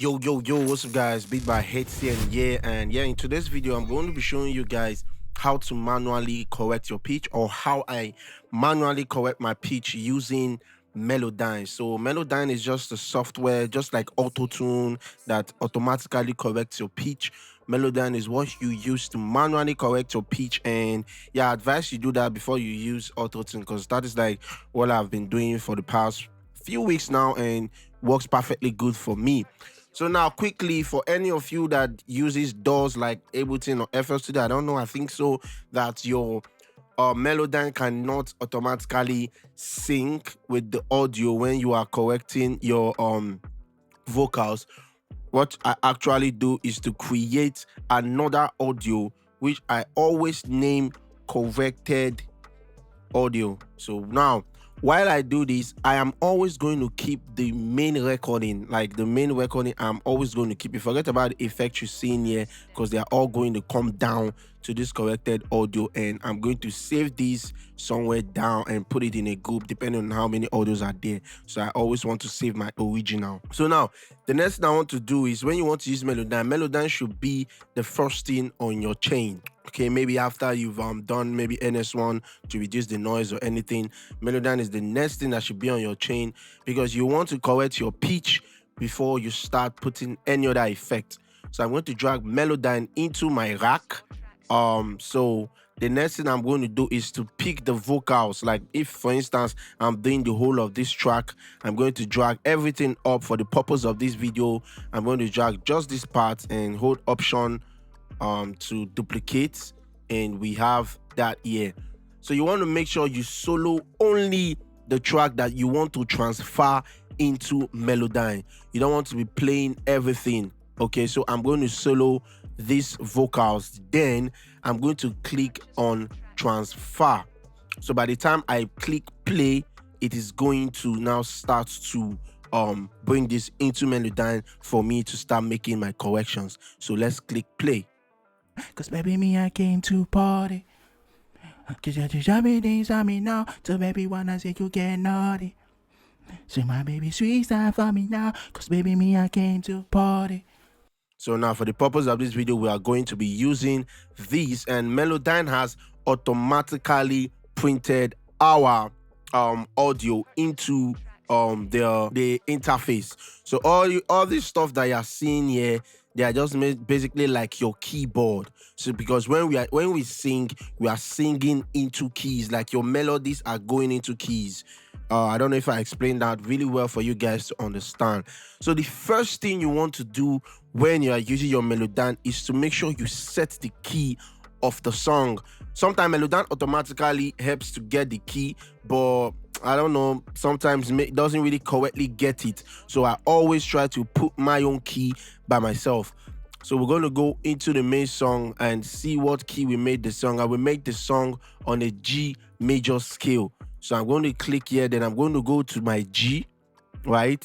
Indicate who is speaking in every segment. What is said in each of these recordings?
Speaker 1: Yo, what's up guys? Beat by Hits here and in today's video I'm going to be showing you guys how to manually correct your pitch, or how I manually correct my pitch using Melodyne. So Melodyne is just a software, just like auto-tune, that automatically corrects your pitch. Melodyne is what you use to manually correct your pitch, and yeah, I advise you do that before you use auto-tune, because that is like what I've been doing for the past few weeks now and works perfectly good for me. So now, quickly, for any of you that uses DAWs like Ableton or FL Studio, I don't know, I think so, that your Melodyne cannot automatically sync with the audio when you are correcting your vocals. What I actually do is to create another audio, which I always name corrected audio. So now, while I do this, I am always going to keep the main recording, I'm always going to keep it. Forget about the effects you're seeing here, because they are all going to come down to this corrected audio, and I'm going to save these somewhere down and put it in a group depending on how many audios are there. So I always want to save my original. So now, the next thing I want to do is, when you want to use Melodyne should be the first thing on your chain. Okay, maybe after you've done maybe NS1 to reduce the noise or anything, Melodyne is the next thing that should be on your chain, because you want to correct your pitch before you start putting any other effect. So I'm going to drag Melodyne into my rack. So the next thing I'm going to do is to pick the vocals. Like if, for instance, I'm doing the whole of this track, I'm going to drag everything up. For the purpose of this video, I'm going to drag just this part and hold Option to duplicate, and we have that here. So you want to make sure you solo only the track that you want to transfer into Melodyne. You don't want to be playing everything. Okay, so I'm going to solo these vocals, then I'm going to click on transfer. So by the time I click play, it is going to now start to bring this into Melodyne for me to start making my corrections. So let's click play.
Speaker 2: Cause baby, me, I came to party. Cause you just everything's on me now. So baby, wanna say you get naughty. Say my baby, sweet time for me now. Cause baby, me, I came to party.
Speaker 1: So now, for the purpose of this video, we are going to be using these, and Melodyne has automatically printed our audio into the interface. So all this stuff that you're seeing here, they are just basically like your keyboard. So because when we sing, we are singing into keys, like your melodies are going into keys. I don't know if I explained that really well for you guys to understand. So the first thing you want to do when you are using your Melodyne is to make sure you set the key of the song. Sometimes Melodyne automatically helps to get the key, but I don't know, sometimes it doesn't really correctly get it. So I always try to put my own key by myself. So we're going to go into the main song and see what key we made the song. I will make the song on a G major scale. So I'm going to click here, then I'm going to go to my G, right?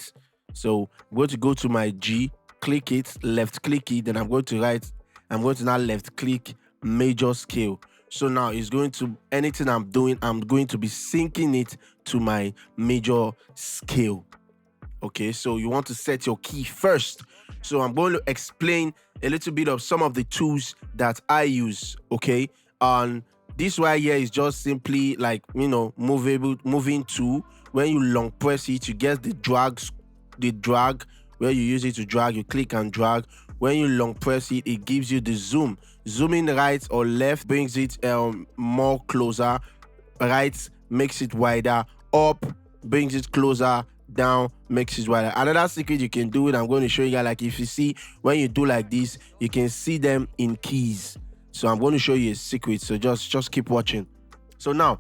Speaker 1: So I'm going to go to my G, click it, left click it, then I'm going to now left click major scale. So now it's going to, anything I'm doing, I'm going to be syncing it to my major scale. Okay, so you want to set your key first. So I'm going to explain a little bit of some of the tools that I use. Okay, and this right here is just simply like, you know, moving tool. When you long press it, you get the drag where you use it to drag. You click and drag. When you long press it, it gives you the zoom. Zooming right or left brings it more closer. Right makes it wider. Up brings it closer. Down makes it wider. Another secret you can do it, I'm going to show you guys. Like if you see, when you do like this, you can see them in keys. So I'm going to show you a secret. So just keep watching. So now,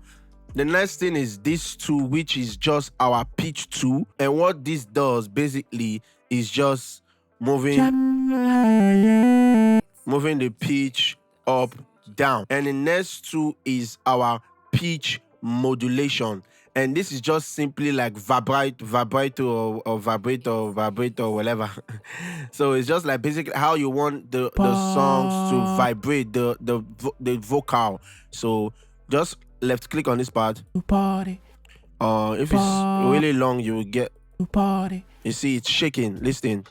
Speaker 1: the next thing is this tool, which is just our pitch tool. And what this does basically is just moving the pitch up, down. And the next tool is our pitch modulation. And this is just simply like vibrato or whatever. So it's just like basically how you want the songs to vibrate, the vocal. So just left click on this part.
Speaker 2: Party.
Speaker 1: If it's really long, you will get.
Speaker 2: Party.
Speaker 1: You see, it's shaking. Listen.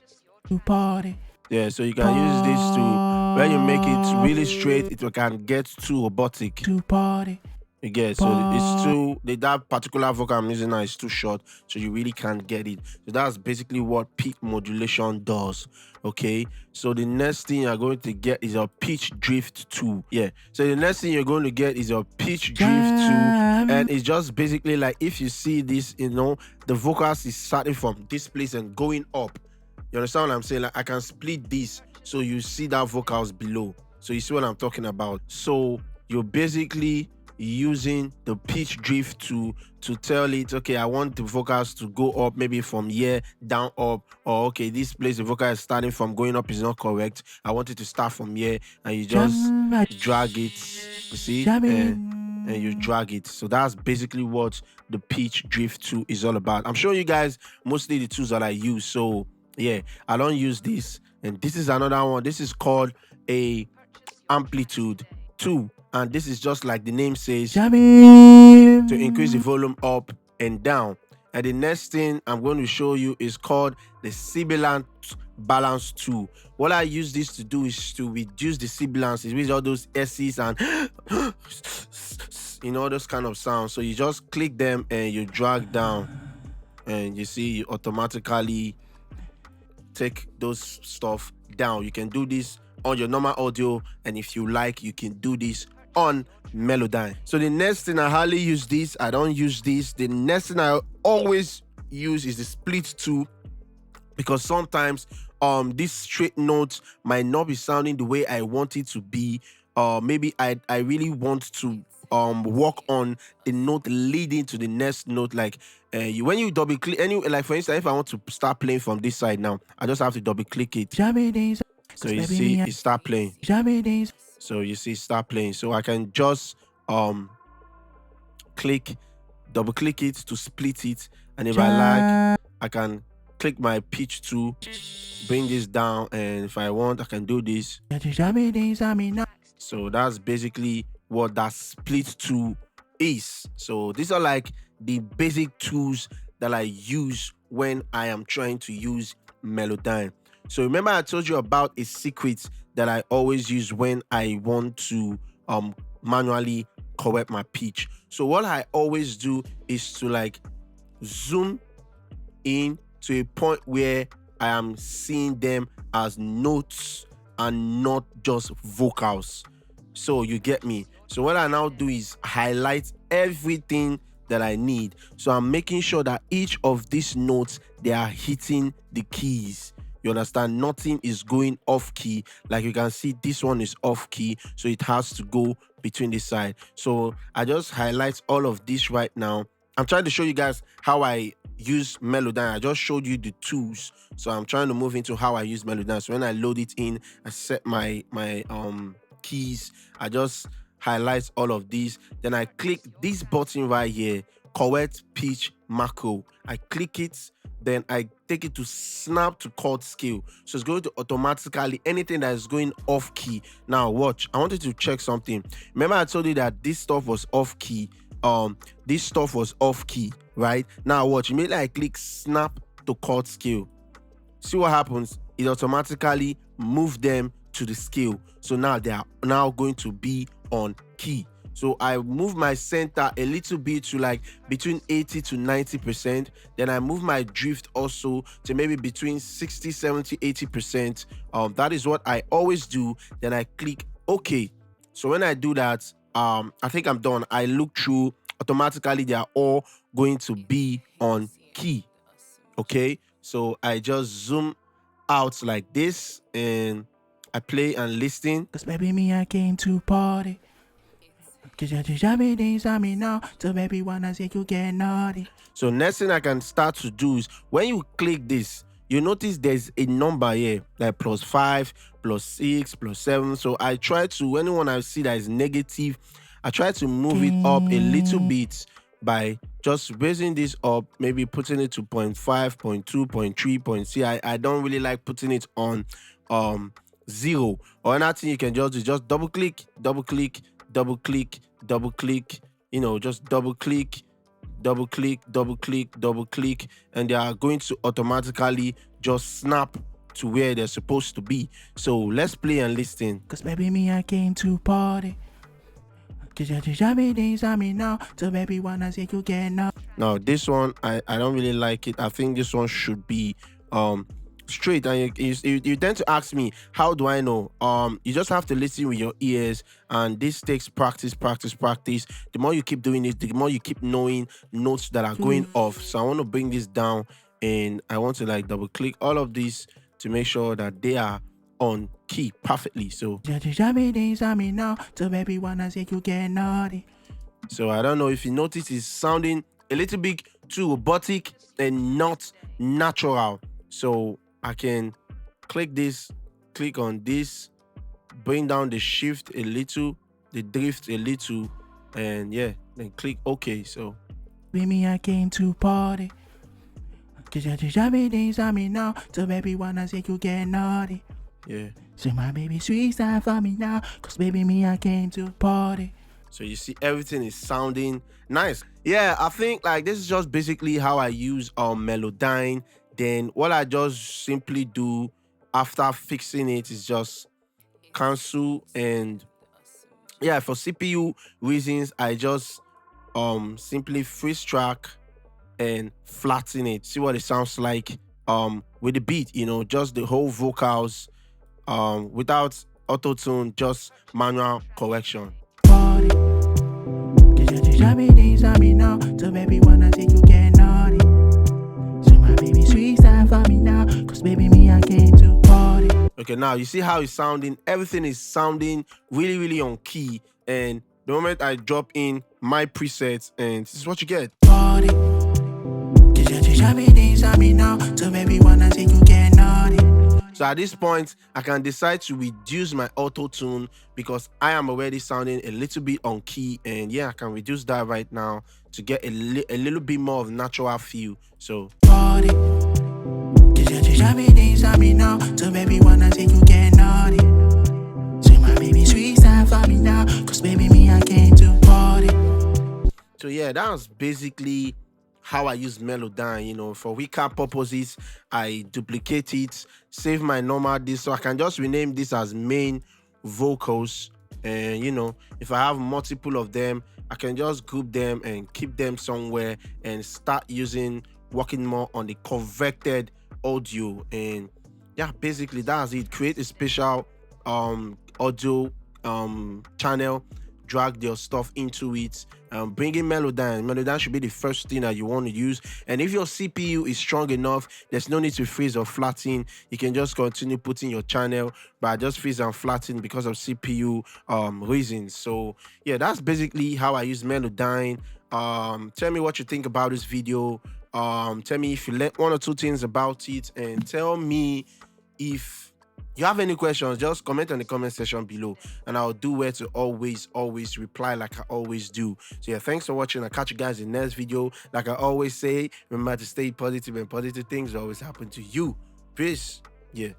Speaker 2: to party.
Speaker 1: Yeah, so you can use this to, when you make it really straight, it can get too robotic.
Speaker 2: To party.
Speaker 1: You get, so it's too, that particular vocal I'm using now is too short, so you really can't get it. So that's basically what pitch modulation does. Okay, so the next thing you're going to get is a pitch drift 2. Yeah, so the next thing you're going to get is a pitch drift 2, and it's just basically like, if you see this, you know, the vocals is starting from this place and going up. You understand what I'm saying? Like, I can split this so you see that vocals below. So you see what I'm talking about. So you're basically using the pitch drift to tell it, okay, I want the vocals to go up, maybe from here down up, or okay, this place the vocal is starting from going up is not correct, I want it to start from here, and you just drag it, you see, and you drag it. So that's basically what the pitch drift 2 is all about. I'm showing you guys mostly the tools that I use. So yeah, I don't use this, and this is another one. This is called a amplitude 2, and this is just like the name says, to increase the volume up and down. And the next thing I'm going to show you is called the sibilant balance 2. What I use this to do is to reduce the sibilance, with all those S's and you know, those kind of sounds. So you just click them and you drag down, and you see you automatically take those stuff down. You can do this on your normal audio, and if you like, you can do this on Melodyne. So the next thing, I hardly use this, I don't use this. The next thing I always use is the split 2, because sometimes this straight note might not be sounding the way I want it to be. Maybe I really want to work on the note leading to the next note. Like when you double click, like for instance, if I want to start playing from this side now, I just have to double click it. So you see it start playing. So you see start playing. So I can just double click it to split it, and if I like, I can click my pitch to bring this down, and if I want, I can do this. So that's basically what that split 2 is. So these are like the basic tools that I use when I am trying to use Melodyne. So remember I told you about a secret that I always use when I want to manually correct my pitch. So what I always do is to like zoom in to a point where I am seeing them as notes and not just vocals. So you get me? So what I now do is highlight everything that I need. So I'm making sure that each of these notes, they are hitting the keys. You understand? Nothing is going off key. Like you can see, this one is off key, so it has to go between this side. So I just highlight all of this right now. I'm trying to show you guys how I use Melodyne. I just showed you the tools, so I'm trying to move into how I use Melodyne. So when I load it in, I set my keys, I just highlight all of these, then I click this button right here, correct pitch macro. I click it, then I take it to snap to chord scale. So it's going to automatically, anything that is going off key. Now watch, I wanted to check something. Remember I told you that this stuff was off key. This stuff was off key, right? Now watch, immediately I click snap to chord scale. See what happens? It automatically move them to the scale. So now they are now going to be on key. So I move my center a little bit to like between 80 to 90%. Then I move my drift also to maybe between 60, 70, 80%. That is what I always do. Then I click OK. So when I do that, I think I'm done. I look through, automatically they are all going to be on key. Okay, so I just zoom out like this and I play and listen.
Speaker 2: Cause baby, me, I came to party. Cause you me now, so baby, wanna say you get naughty.
Speaker 1: So next thing I can start to do is, when you click this, you notice there's a number here, like +5, +6, +7. So I try to, anyone I see that is negative, I try to move it up a little bit by just raising this up, maybe putting it to 0.5, 0.2, 0.3, 0.6. I don't really like putting it on 0. Or another thing you can just do, just double click, double click, double click, double click, you know, just double click, double click, double click, double click, and they are going to automatically just snap to where they're supposed to be. So let's play and listen.
Speaker 2: Cause baby me I came to party. Now, so baby wanna say you get no.
Speaker 1: Now this one I don't really like it. I think this one should be straight. And you tend to ask me, how do I know? You just have to listen with your ears, and this takes practice. The more you keep doing it, the more you keep knowing notes that are going off. So I want to bring this down, and I want to like double click all of these to make sure that they are on key perfectly. So
Speaker 2: now, so baby wanna say you get naughty.
Speaker 1: So I don't know if you notice it's sounding a little bit too robotic and not natural. So I can click on this, bring down the shift a little, the drift a little, and yeah, then click OK. So
Speaker 2: Baby I came to party. Now, so baby wanna say you get naughty.
Speaker 1: yeah.
Speaker 2: So my baby sweet style for me now, cause baby me I came to party.
Speaker 1: So you see everything is sounding nice. Yeah, I think like this is just basically how I use Melodyne. Then what I just simply do after fixing it is just cancel, and yeah, for CPU reasons I just simply freeze track and flatten it. See what it sounds like with the beat, you know, just the whole vocals without auto-tune, just manual correction.
Speaker 2: Party. Now, so baby wanna say you get naughty. So my baby sweet style for me now, cause baby me I came to party.
Speaker 1: Okay, now you see how it's sounding. Everything is sounding really on key, and the moment I drop in my presets, and this is what you get.
Speaker 2: Party. Now, so baby wanna say you get naughty.
Speaker 1: So at this point, I can decide to reduce my auto tune because I am already sounding a little bit on key, and yeah, I can reduce that right now to get a little bit more of natural feel. So
Speaker 2: party. Now, so baby wanna say you get naughty. So my baby sweet style for me now, cause baby me I came to party.
Speaker 1: So yeah, that was basically how I use Melodyne. You know, for recap purposes, I duplicate it, save my normal disc, so I can just rename this as main vocals. And you know, if I have multiple of them, I can just group them and keep them somewhere and start working more on the corrected audio. And yeah, basically that's it. Create a special audio channel, drag your stuff into it, bring in Melodyne should be the first thing that you want to use. And if your CPU is strong enough, there's no need to freeze or flatten. You can just continue putting your channel, but I just freeze and flatten because of CPU reasons. So yeah, that's basically how I use Melodyne. Tell me what you think about this video. Tell me if you learned one or two things about it, and tell me if you have any questions. Just comment on the comment section below, and I'll do where to always reply like I always do. So yeah, thanks for watching. I'll catch you guys in the next video. Like I always say, remember to stay positive, and positive things will always happen to you. Peace. Yeah.